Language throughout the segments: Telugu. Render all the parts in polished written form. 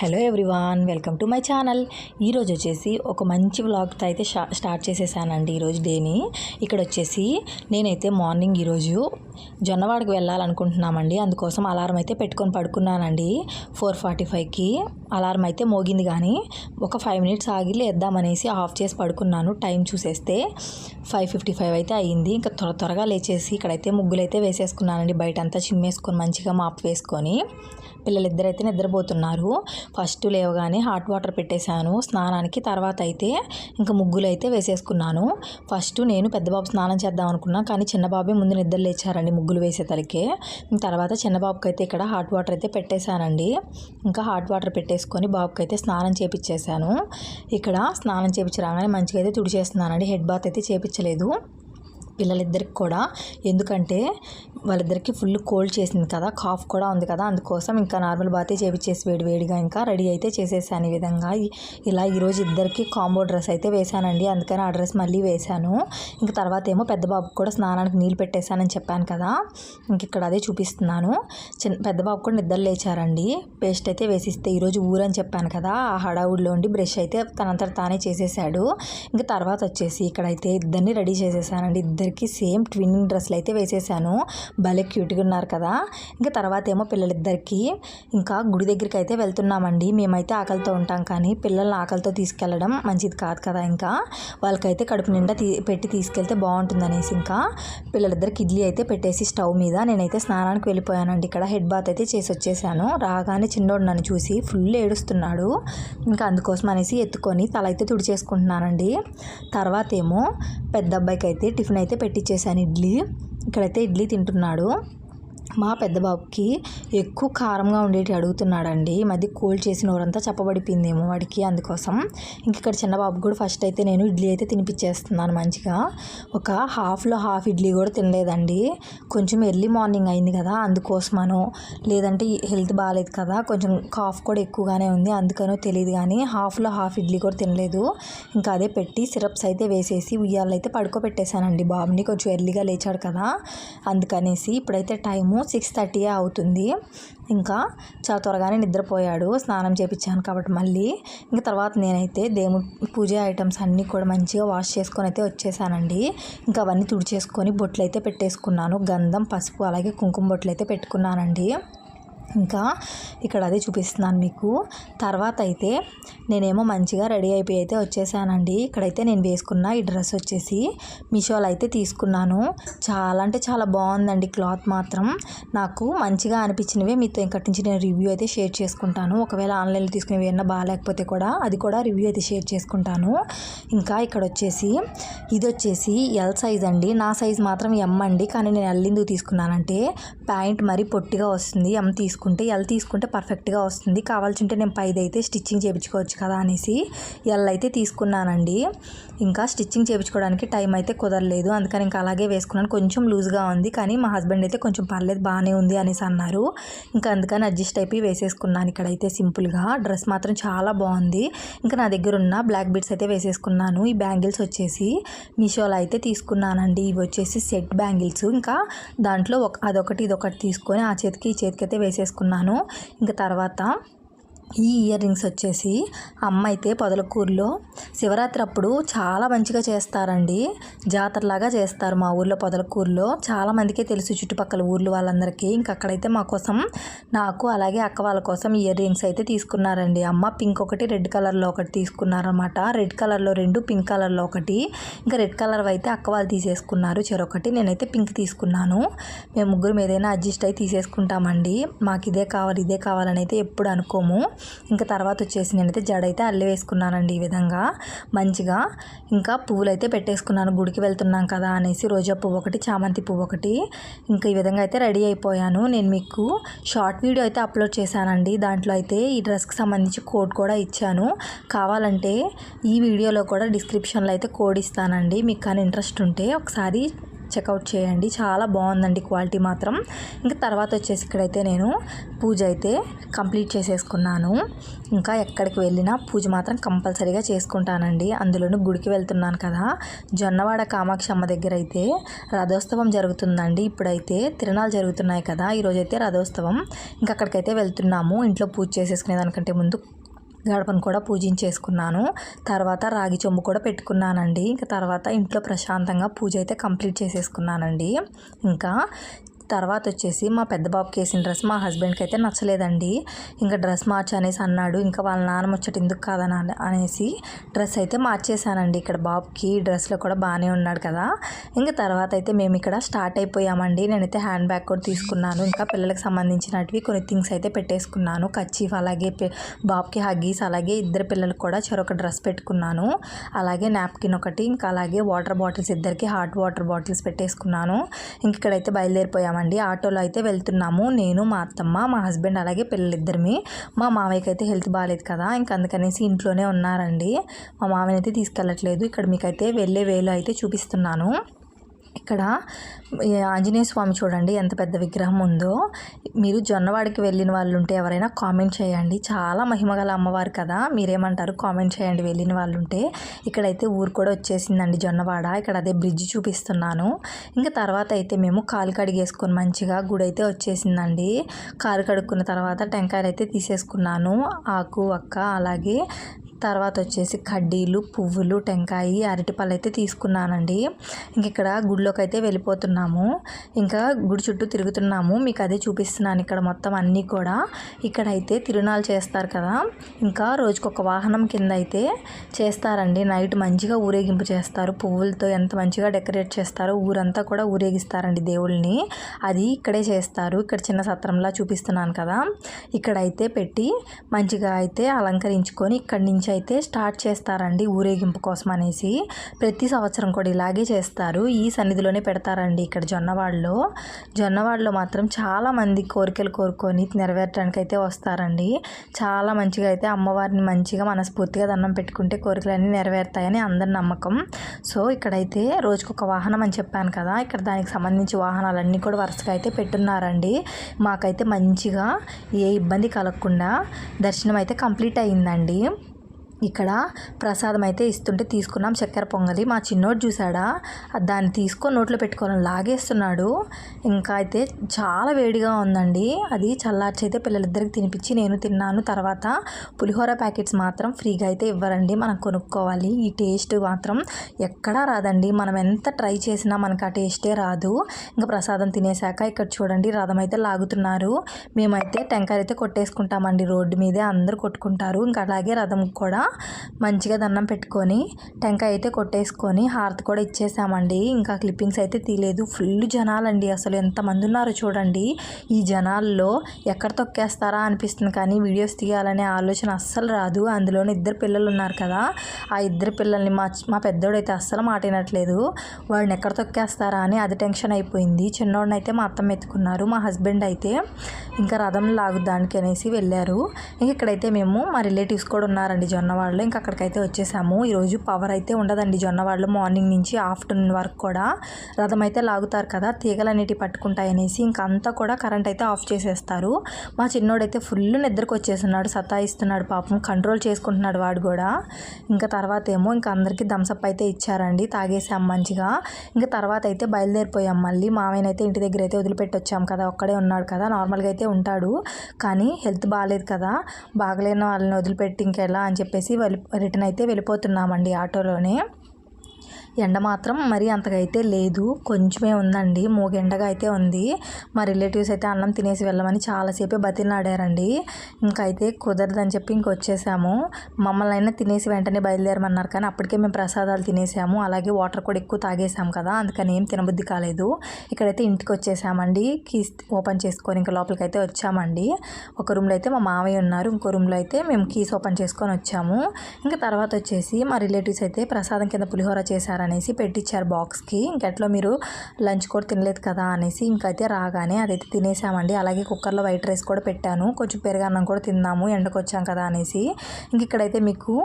Hello everyone, welcome to my channel. ఈరోజు వచ్చేసి ఒక మంచి వ్లాగ్తో అయితే స్టార్ట్ చేసేసానండి ఈరోజు డేని. ఇక్కడ వచ్చేసి నేనైతే మార్నింగ్ ఈరోజు జొన్నవాడకి వెళ్ళాలనుకుంటున్నామండి. అందుకోసం అలారం అయితే పెట్టుకొని పడుకున్నానండి. 4:45కి అలారం అయితే మోగింది, కానీ ఒక 5 మినిట్స్ ఆగి లేద్దామనేసి ఆఫ్ చేసి పడుకున్నాను. టైం చూసేస్తే 5:55 అయితే అయ్యింది. ఇంకా త్వరగా లేచేసి ఇక్కడైతే ముగ్గులు అయితే వేసేసుకున్నానండి. బయట అంతా చిమ్మేసుకొని మంచిగా మాప్ వేసుకొని పిల్లలిద్దరైతే నిద్రపోతున్నారు. ఫస్ట్ లేవగానే హాట్ వాటర్ పెట్టేశాను స్నానానికి. తర్వాత అయితే ఇంకా ముగ్గులు అయితే వేసేసుకున్నాను. ఫస్ట్ నేను పెద్ద బాబు స్నానం చేద్దాం అనుకున్నాను, కానీ చిన్న బాబే ముందు నిద్ర లేచారండి ముగ్గులు వేసేతలకే. తర్వాత చిన్న బాబుకి అయితే ఇక్కడ హాట్ వాటర్ అయితే పెట్టేశానండి. ఇంకా హాట్ వాటర్ పెట్టేసుకొని బాబుకి అయితే స్నానం చేపించేశాను. ఇక్కడ స్నానం చేపించి రాగానే మంచిగా అయితే తుడిచేస్తున్నానండి. హెడ్ బాత్ అయితే చేపించలేదు పిల్లలిద్దరికి కూడా, ఎందుకంటే వాళ్ళిద్దరికి ఫుల్ కోల్డ్ చేసింది కదా, కాఫ్ కూడా ఉంది కదా, అందుకోసం ఇంకా నార్మల్ బాతే చేపించేసి వేడిగా ఇంకా రెడీ అయితే చేసేసాను. ఈ విధంగా ఇలా ఈరోజు ఇద్దరికి కాంబో డ్రెస్ అయితే వేశానండి. అందుకని ఆ డ్రెస్ మళ్ళీ వేశాను. ఇంక తర్వాత ఏమో పెద్ద బాబుకి కూడా స్నానానికి నీళ్ళు పెట్టేశానని చెప్పాను కదా, ఇంక ఇక్కడ అదే చూపిస్తున్నాను. పెద్ద బాబు కూడా నిద్ర లేచారండి. పేస్ట్ అయితే వేసిస్తే ఈరోజు ఊరని చెప్పాను కదా, ఆ హడావుడిలో ఉండి బ్రష్ అయితే తనంతట తానే చేసేసాడు. ఇంకా తర్వాత వచ్చేసి ఇక్కడైతే ఇద్దరిని రెడీ చేసేసానండి. ఇద్దరికి సేమ్ ట్విన్నింగ్ డ్రెస్లు అయితే వేసేసాను. భలే క్యూట్గా ఉన్నారు కదా. ఇంకా తర్వాత ఏమో పిల్లలిద్దరికి ఇంకా గుడి దగ్గరికి అయితే వెళ్తున్నామండి. మేమైతే ఆకలితో ఉంటాం, కానీ పిల్లల్ని ఆకలితో తీసుకెళ్ళడం మంచిది కాదు కదా. ఇంకా వాళ్ళకైతే కడుపు నిండా పెట్టి తీసుకెళ్తే బాగుంటుంది అనేసి ఇంకా పిల్లలిద్దరికి ఇడ్లీ అయితే పెట్టేసి స్టవ్ మీద నేనైతే స్నానానికి వెళ్ళిపోయానండి. ఇక్కడ హెడ్ బాత్ అయితే చేసి వచ్చేసాను. రాగానే చిన్నోడు నన్ను చూసి ఫుల్ ఏడుస్తున్నాడు. ఇంకా అందుకోసం అనేసి ఎత్తుకొని తల అయితే తుడిచేసుకుంటున్నానండి. తర్వాత ఏమో పెద్ద అబ్బాయికి అయితే టిఫిన్ అయితే పెట్టించేసాను, ఇడ్లీ. ఇక్కడైతే ఇడ్లీ తింటున్నాడు. మా పెద్ద బాబుకి ఎక్కువ కారంగా ఉండేటి అడుగుతున్నాడండి. ఈ మధ్య కోల్డ్ చేసిన ఊరంతా చెప్పబడిపోయిందేమో వాడికి, అందుకోసం ఇంక ఇక్కడ చిన్న బాబు కూడా ఫస్ట్ అయితే నేను ఇడ్లీ అయితే తినిపించేస్తున్నాను మంచిగా. ఒక హాఫ్లో హాఫ్ ఇడ్లీ కూడా తినలేదండి. కొంచెం ఎర్లీ మార్నింగ్ అయింది కదా, అందుకోసమనో లేదంటే హెల్త్ బాగాలేదు కదా, కొంచెం కాఫ్ కూడా ఎక్కువగానే ఉంది, అందుకనో తెలియదు, కానీ హాఫ్లో హాఫ్ ఇడ్లీ కూడా తినలేదు. ఇంకా అదే పెట్టి సిరప్స్ అయితే వేసేసి ఉయ్యాలు అయితే పడుకోబెట్టేశానండి బాబుని. కొంచెం ఎర్లీగా లేచాడు కదా అందుకనేసి. ఇప్పుడైతే టైము 6:30 అవుతుంది. ఇంకా చాలా త్వరగానే నిద్రపోయాడు, స్నానం చేయించాను కాబట్టి మళ్ళీ. ఇంకా తర్వాత నేనైతే దేవుడి పూజ ఐటమ్స్ అన్నీ కూడా మంచిగా వాష్ చేసుకొని అయితే వచ్చేసానండి. ఇంకా అవన్నీ తుడిచేసుకొని బొట్లు అయితే పెట్టేసుకున్నాను. గంధం, పసుపు అలాగే కుంకుమ బొట్లు అయితే పెట్టుకున్నానండి. ఇంకా ఇక్కడ అదే చూపిస్తున్నాను మీకు. తర్వాత అయితే నేనేమో మంచిగా రెడీ అయిపోయి అయితే వచ్చేసానండి. ఇక్కడైతే నేను వేసుకున్న ఈ డ్రెస్ వచ్చేసి మీషోలో అయితే తీసుకున్నాను. చాలా అంటే చాలా బాగుందండి. క్లాత్ మాత్రం నాకు మంచిగా అనిపించినవే మీతో ఇంకటి నుంచి నేను రివ్యూ అయితే షేర్ చేసుకుంటాను. ఒకవేళ ఆన్లైన్లో తీసుకునేవి ఏమన్నా బాగాలేకపోతే కూడా అది కూడా రివ్యూ అయితే షేర్ చేసుకుంటాను. ఇంకా ఇక్కడ వచ్చేసి ఇది వచ్చేసి ఎల్ సైజ్ అండి. నా సైజ్ మాత్రం ఎం అండి, కానీ నేను ఎల్ ఎందుకు తీసుకున్నానంటే ప్యాంట్ మరీ పొట్టిగా వస్తుంది. ఎం ఎల్ తీసుకుంటే పర్ఫెక్ట్గా వస్తుంది. కావాల్సింటే నేను పైది అయితే స్టిచ్చింగ్ చేయించుకోవచ్చు కదా అనేసి ఎల్ అయితే తీసుకున్నానండి. ఇంకా స్టిచ్చింగ్ చేయించుకోవడానికి టైం అయితే కుదరలేదు, అందుకని ఇంకా అలాగే వేసుకున్నాను. కొంచెం లూజ్గా ఉంది, కానీ మా హస్బెండ్ అయితే కొంచెం పర్లేదు బాగానే ఉంది అనేసి అన్నారు. ఇంకా అందుకని అడ్జస్ట్ అయిపోయి వేసేసుకున్నాను. ఇక్కడైతే సింపుల్గా డ్రెస్ మాత్రం చాలా బాగుంది. ఇంకా నా దగ్గర ఉన్న బ్లాక్ బీడ్స్ అయితే వేసేసుకున్నాను. ఈ బ్యాంగిల్స్ వచ్చేసి మీషోలో అయితే తీసుకున్నానండి. ఇవి వచ్చేసి సెట్ బ్యాంగిల్స్. ఇంకా దాంట్లో అదొకటి ఇదొకటి తీసుకొని ఆ చేతికి ఈ చేతికి అయితే వేసేసుకున్నాను. ఇంకా తర్వాత ఈ ఇయర్ రింగ్స్ వచ్చేసి అమ్మ అయితే పొదలకూరులో శివరాత్రి అప్పుడు చాలా మంచిగా చేస్తారండి. జాతరలాగా చేస్తారు మా ఊర్లో పొదలకూరులో. చాలామందికే తెలుసు చుట్టుపక్కల ఊర్లు వాళ్ళందరికీ. ఇంకా అక్కడైతే మా కోసం, నాకు అలాగే అక్క వాళ్ళ కోసం ఇయర్ రింగ్స్ అయితే తీసుకున్నారండి. అమ్మ పింక్ ఒకటి, రెడ్ కలర్లో ఒకటి తీసుకున్నారన్నమాట. రెడ్ కలర్లో 2, పింక్ కలర్లో ఒకటి. ఇంకా రెడ్ కలర్ అయితే అక్క వాళ్ళు తీసేసుకున్నారు చెరొకటి. నేనైతే పింక్ తీసుకున్నాను. మేము ముగ్గురం ఏదైనా అడ్జస్ట్ అయితే తీసేసుకుంటామండి. మాకు ఇదే కావాలని అయితే ఎప్పుడు అనుకోము. ఇంకా తర్వాత వచ్చేసి నేనైతే జడ అయితే అల్లి వేసుకున్నానండి. ఈ విధంగా మంచిగా ఇంకా పువ్వులు అయితే పెట్టేసుకున్నాను. గుడికి వెళ్తున్నాం కదా అనేసి రోజా పువ్వు ఒకటి, చామంతి పువ్వు ఒకటి. ఇంకా ఈ విధంగా అయితే రెడీ అయిపోయాను. నేను మీకు షార్ట్ వీడియో అయితే అప్లోడ్ చేశానండి. దాంట్లో అయితే ఈ డ్రెస్కి సంబంధించి కోడ్ కూడా ఇచ్చాను. కావాలంటే ఈ వీడియోలో కూడా డిస్క్రిప్షన్లో అయితే కోడ్ ఇస్తానండి. మీకు కానీ ఇంట్రెస్ట్ ఉంటే ఒకసారి చెక్అవుట్ చేయండి, చాలా బాగుందండి క్వాలిటీ మాత్రం. ఇంకా తర్వాత వచ్చేసి ఇక్కడైతే నేను పూజ అయితే కంప్లీట్ చేసేసుకున్నాను. ఇంకా ఎక్కడికి వెళ్ళినా పూజ మాత్రం కంపల్సరీగా చేసుకుంటానండి. అందులోనూ గుడికి వెళ్తున్నాను కదా, జొన్నవాడ కామాక్షి అమ్మ దగ్గర అయితే రథోత్సవం జరుగుతుందండి. ఇప్పుడైతే తిరునాళ్ళు జరుగుతున్నాయి కదా, ఈరోజైతే రథోత్సవం. ఇంకా అక్కడికైతే వెళ్తున్నాము. ఇంట్లో పూజ చేసేసుకునే దానికంటే ముందు గడపను కూడా పూజించేసుకున్నాను. తర్వాత రాగి చెంబు కూడా పెట్టుకున్నానండి. ఇంకా తర్వాత ఇంట్లో ప్రశాంతంగా పూజ అయితే కంప్లీట్ చేసేసుకున్నానండి. ఇంకా తర్వాత వచ్చేసి మా పెద్ద బాబుకి వేసిన డ్రెస్ మా హస్బెండ్కి అయితే నచ్చలేదండి. ఇంకా డ్రెస్ మార్చి అనేసి అన్నాడు. ఇంకా వాళ్ళ నాన్న ముచ్చట ఎందుకు కాదని అనేసి డ్రెస్ అయితే మార్చేసానండి. ఇక్కడ బాబుకి డ్రెస్లో కూడా బాగానే ఉన్నాడు కదా. ఇంకా తర్వాత అయితే మేము ఇక్కడ స్టార్ట్ అయిపోయామండి. నేనైతే హ్యాండ్ బ్యాగ్ కూడా తీసుకున్నాను. ఇంకా పిల్లలకు సంబంధించినవి కొన్ని థింగ్స్ అయితే పెట్టేసుకున్నాను. కర్చీఫ్, అలాగే బాబుకి హగ్గీస్, అలాగే ఇద్దరు పిల్లలకు కూడా చెరొక డ్రెస్ పెట్టుకున్నాను. అలాగే నాప్కిన్ ఒకటి, ఇంకా అలాగే వాటర్ బాటిల్స్, ఇద్దరికి హాట్ వాటర్ బాటిల్స్ పెట్టేసుకున్నాను. ఇంక ఇక్కడైతే బయలుదేరిపోయామండి. ఆటోలో అయితే వెళ్తున్నాము. నేను, మా అత్తమ్మ, మా హస్బెండ్, అలాగే పిల్లలిద్దరిమి. మా మావయ్యకి అయితే హెల్త్ బాగాలేదు కదా, ఇంకా అందుకనేసి ఇంట్లోనే ఉన్నారండి. మా మావయ్య అయితే తీసుకెళ్ళట్లేదు. ఇక్కడ మీకైతే వెళ్ళే వేలో అయితే చూపిస్తున్నాను. ఇక్కడ ఆంజనేయ స్వామి చూడండి ఎంత పెద్ద విగ్రహం ఉందో. మీరు జొన్నవాడికి వెళ్ళిన వాళ్ళు ఉంటే ఎవరైనా కామెంట్ చేయండి. చాలా మహిమగల అమ్మవారు కదా, మీరేమంటారు కామెంట్ చేయండి వెళ్ళిన వాళ్ళు ఉంటే. ఇక్కడైతే ఊరు కూడా వచ్చేసిందండి జొన్నవాడ. ఇక్కడ అదే బ్రిడ్జ్ చూపిస్తున్నాను. ఇంకా తర్వాత అయితే మేము కాలు కడిగేసుకొని మంచిగా గుడి అయితే వచ్చేసిందండి. కాలు కడుక్కున్న తర్వాత టెంకాయలు అయితే తీసేసుకున్నాను. ఆకు, వక్క, అలాగే తర్వాత వచ్చేసి కడ్డీలు, పువ్వులు, టెంకాయ, అరటిపళ్ళు అయితే తీసుకున్నానండి. ఇంక ఇక్కడ గుడిలోకి అయితే వెళ్ళిపోతున్నాము. ఇంకా గుడి చుట్టూ తిరుగుతున్నాము. మీకు అదే చూపిస్తున్నాను. ఇక్కడ మొత్తం అన్నీ కూడా ఇక్కడైతే తిరునాళ్ళు చేస్తారు కదా, ఇంకా రోజుకొక వాహనం కింద అయితే చేస్తారండి. నైట్ మంచిగా ఊరేగింపు చేస్తారు. పువ్వులతో ఎంత మంచిగా డెకరేట్ చేస్తారో, ఊరంతా కూడా ఊరేగిస్తారండి దేవుళ్ళని. అది ఇక్కడే చేస్తారు. ఇక్కడ చిన్న సత్రంలా చూపిస్తున్నాను కదా, ఇక్కడైతే పెట్టి మంచిగా అయితే అలంకరించుకొని ఇక్కడి నుంచి అయితే స్టార్ట్ చేస్తారండి ఊరేగింపు కోసం అనేసి. ప్రతి సంవత్సరం కూడా ఇలాగే చేస్తారు. ఈ సన్నిధిలోనే పెడతారండి. ఇక్కడ జొన్నవాడలో మాత్రం చాలామంది కోరికలు కోరుకొని నెరవేర్చడానికి అయితే వస్తారండి. చాలా మంచిగా అయితే అమ్మవారిని మంచిగా మనస్ఫూర్తిగా దండం పెట్టుకుంటే కోరికలన్నీ నెరవేరుతాయని అందరి నమ్మకం. సో ఇక్కడైతే రోజుకొక వాహనం అని చెప్పాను కదా, ఇక్కడ దానికి సంబంధించి వాహనాలన్నీ కూడా వరుసగా అయితే పెట్టున్నారండి. మాకైతే మంచిగా ఏ ఇబ్బంది కలగకుండా దర్శనం అయితే కంప్లీట్ అయ్యిందండి. ఇక్కడ ప్రసాదం అయితే ఇస్తుంటే తీసుకున్నాం, చక్కెర పొంగలి. మా చిన్నోడు చూసాడా, దాన్ని తీసుకొని నోట్లో పెట్టుకోవాలని లాగేస్తున్నాడు. ఇంకా అయితే చాలా వేడిగా ఉందండి. అది చల్లార్చి అయితే పిల్లలిద్దరికి తినిపించి నేను తిన్నాను. తర్వాత పులిహోర ప్యాకెట్స్ మాత్రం ఫ్రీగా అయితే ఇవ్వరండి, మనం కొనుక్కోవాలి. ఈ టేస్ట్ మాత్రం ఎక్కడా రాదండి. మనం ఎంత ట్రై చేసినా మనకు ఆ టేస్టే రాదు. ఇంకా ప్రసాదం తినేసాక ఇక్కడ చూడండి రథం అయితే లాగుతున్నారు. మేమైతే టెంకాయలు అయితే కొట్టేసుకుంటామండి. రోడ్డు మీదే అందరూ కొట్టుకుంటారు. ఇంకా అలాగే రథం కూడా మంచిగా దండం పెట్టుకొని టెంకాయ అయితే కొట్టేసుకొని హారతి కూడా ఇచ్చేసామండి. ఇంకా క్లిప్పింగ్స్ అయితే తీయలేదు. ఫుల్ జనాలండి, అసలు ఎంతమంది ఉన్నారో చూడండి. ఈ జనాల్లో ఎక్కడ తొక్కేస్తారా అనిపిస్తుంది, కానీ వీడియోస్ తీయాలనే ఆలోచన అస్సలు రాదు. అందులోనే ఇద్దరు పిల్లలు ఉన్నారు కదా, ఆ ఇద్దరు పిల్లల్ని మా పెద్దోడైతే అస్సలు మాట వినట్లేదు. వాడిని ఎక్కడ తొక్కేస్తారా అని అది టెన్షన్ అయిపోయింది. చిన్నోడిని అయితే మా అత్తమ్మ ఎత్తుకున్నారు. మా హస్బెండ్ అయితే ఇంకా రథం లాగుదానికి అనేసి వెళ్ళారు. ఇంక ఇక్కడైతే మేము మా రిలేటివ్స్ కూడా ఉన్నారండి జొన్నవాడలో. ఇంకా అక్కడికైతే వచ్చేసాము. ఈరోజు పవర్ అయితే ఉండదండి జొన్నవాడలో మార్నింగ్ నుంచి ఆఫ్టర్నూన్ వరకు కూడా. రథం అయితే లాగుతారు కదా, తీగలన్నిటి పట్టుకుంటాయనేసి ఇంకా అంతా కూడా కరెంట్ అయితే ఆఫ్ చేసేస్తారు. మా చిన్నోడైతే ఫుల్ నిద్రకు వచ్చేస్తున్నాడు, సతాయిస్తున్నాడు పాపం, కంట్రోల్ చేసుకుంటున్నాడు వాడు కూడా. ఇంకా తర్వాత ఏమో ఇంకా అందరికీ థమ్సప్ అయితే ఇచ్చారండి, తాగేసాం మంచిగా. ఇంకా తర్వాత అయితే బయలుదేరిపోయాం మళ్ళీ. మామయ్యనైతే ఇంటి దగ్గర అయితే వదిలిపెట్టి వచ్చాం కదా, ఒక్కడే ఉన్నాడు కదా, నార్మల్గా అయితే ఉంటాడు కానీ హెల్త్ బాగాలేదు కదా, బాగలేని వాళ్ళని వదిలిపెట్టి ఇంకెలా అని చెప్పేసి రిటర్న్ అయితే వెళ్ళిపోతున్నామండి ఆటోలోనే. ఎండ మాత్రం మరీ అంతగా అయితే లేదు, కొంచెమే ఉందండి, మూగెండగా అయితే ఉంది. మా రిలేటివ్స్ అయితే అన్నం తినేసి వెళ్ళమని చాలాసేపే బతిలాడారండి. ఇంకా అయితే కుదరదని చెప్పి ఇంకొచ్చేసాము. మమ్మల్ని అయినా తినేసి వెంటనే బయలుదేరమన్నారు, కానీ అప్పటికే మేము ప్రసాదాలు తినేసాము, అలాగే వాటర్ కూడా ఎక్కువ తాగేసాము కదా, అందుకని ఏం తినబుద్ధి కాలేదు. ఇక్కడైతే ఇంటికి వచ్చేసామండి. కీస్ ఓపెన్ చేసుకొని ఇంకా లోపలికి అయితే వచ్చామండి. ఒక రూమ్లో అయితే మా మామయ్య ఉన్నారు, ఇంకో రూమ్లో అయితే మేము కీస్ ఓపెన్ చేసుకొని వచ్చాము. ఇంకా తర్వాత వచ్చేసి మా రిలేటివ్స్ అయితే ప్రసాదం కింద పులిహోర చేశారు తింటారనేసి పెట్టించారు బాక్స్కి. ఇంకెట్లో మీరు లంచ్ కూడా తినలేదు కదా అనేసి ఇంకైతే రాగానే అదైతే తినేసామండి. అలాగే కుక్కర్లో వైట్ రైస్ కూడా పెట్టాను, కొంచెం పెరుగన్నం కూడా తిందాము ఎండకు వచ్చాం కదా అనేసి. ఇంక ఇక్కడైతే మీకు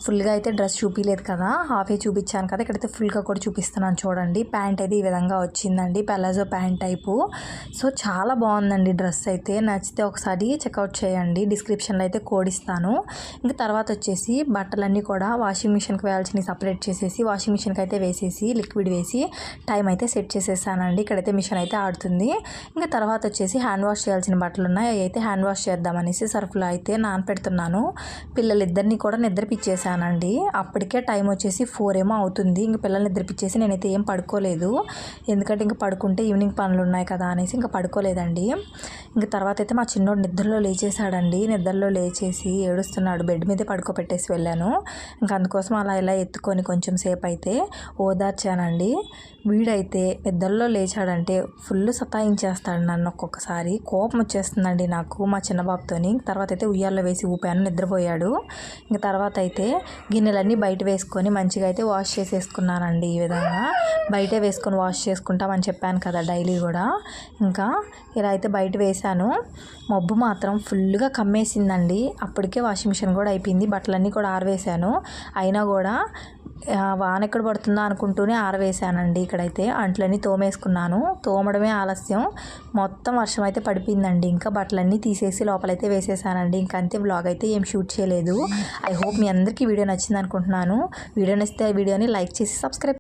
ఫుల్గా అయితే డ్రెస్ చూపించలేదు కదా, హాఫే చూపించాను కదా, ఇక్కడైతే ఫుల్గా కూడా చూపిస్తున్నాను చూడండి. ప్యాంట్ అయితే ఈ విధంగా వచ్చిందండి, పెలాజో ప్యాంట్ టైపు. సో చాలా బాగుందండి డ్రెస్ అయితే. నచ్చితే ఒకసారి చెక్అవుట్ చేయండి, డిస్క్రిప్షన్లో అయితే కోడ్ ఇస్తాను. ఇంకా తర్వాత వచ్చేసి బట్టలన్నీ కూడా వాషింగ్ మిషన్కి వేయాల్సినవి సపరేట్ చేసేసి వాషింగ్ మిషన్కి అయితే వేసేసి లిక్విడ్ వేసి టైం అయితే సెట్ చేసేసానండి. ఇక్కడైతే మిషన్ అయితే ఆడుతుంది. ఇంకా తర్వాత వచ్చేసి హ్యాండ్ వాష్ చేయాల్సిన బట్టలు ఉన్నాయి, అవి అయితే హ్యాండ్ వాష్ చేద్దామనేసి సర్ఫ్లో అయితే నానపెడుతున్నాను. పిల్లలిద్దరిని కూడా నిద్రపిచ్చేసానండి. అప్పటికే టైం వచ్చేసి 4 ఏమో అవుతుంది. ఇంక పిల్లల్ని నిద్రపిచ్చేసి నేనైతే ఏం పడుకోలేదు, ఎందుకంటే ఇంక పడుకుంటే ఈవినింగ్ పనులు ఉన్నాయి కదా అనేసి ఇంకా పడుకోలేదండి. ఇంక తర్వాత అయితే మా చిన్నోడు నిద్రలో లేచేసాడండి. నిద్రలో లేచేసి ఏడుస్తున్నాడు, బెడ్ మీదే పడుకోబెట్టేసి వెళ్ళాను. ఇంక అందుకోసం అలా ఇలా ఎత్తుకొని కొంచెం సేపు అయితే ఓదార్చానండి. వీడైతే నిద్రలో లేచాడంటే ఫుల్ సతాయించేస్తాడు నన్ను. ఒక్కొక్కసారి కోపం వచ్చేస్తుందండి నాకు మా చిన్నబాబుతోని. తర్వాత అయితే ఉయ్యాల్లో వేసి ఊపాను, నిద్రపోయాడు. ఇంక తర్వాత అయితే గిన్నెలన్నీ బయట వేసుకొని మంచిగా అయితే వాష్ చేసేసుకున్నానండి. ఈ విధంగా బయటే వేసుకొని వాష్ చేసుకుంటామని చెప్పాను కదా డైలీ కూడా. ఇంకా ఇలా అయితే బయట వేసాను. మబ్బు మాత్రం ఫుల్గా కమ్మేసిందండి. అప్పటికే వాషింగ్ మిషన్ కూడా అయిపోయింది, బట్టలన్నీ కూడా ఆరవేశాను. అయినా కూడా వాన ఎక్కడ పడుతుందో అనుకుంటూనే ఆరవేశానండి. ఇక్కడైతే అంట్లన్నీ తోమేసుకున్నాను, తోమడమే ఆలస్యం, మొత్తం వర్షం అయితే పడిపోయిందండి. ఇంకా బట్టలన్నీ తీసేసి లోపలైతే వేసేసానండి. ఇంకా అంతే, వ్లాగ్ అయితే ఏం షూట్ చేయలేదు. ఐ హోప్ మీ అందరికీ వీడియో నచ్చింది అనుకుంటున్నాను. వీడియో నచ్చితే వీడియోని లైక్ చేసి సబ్స్క్రైబ్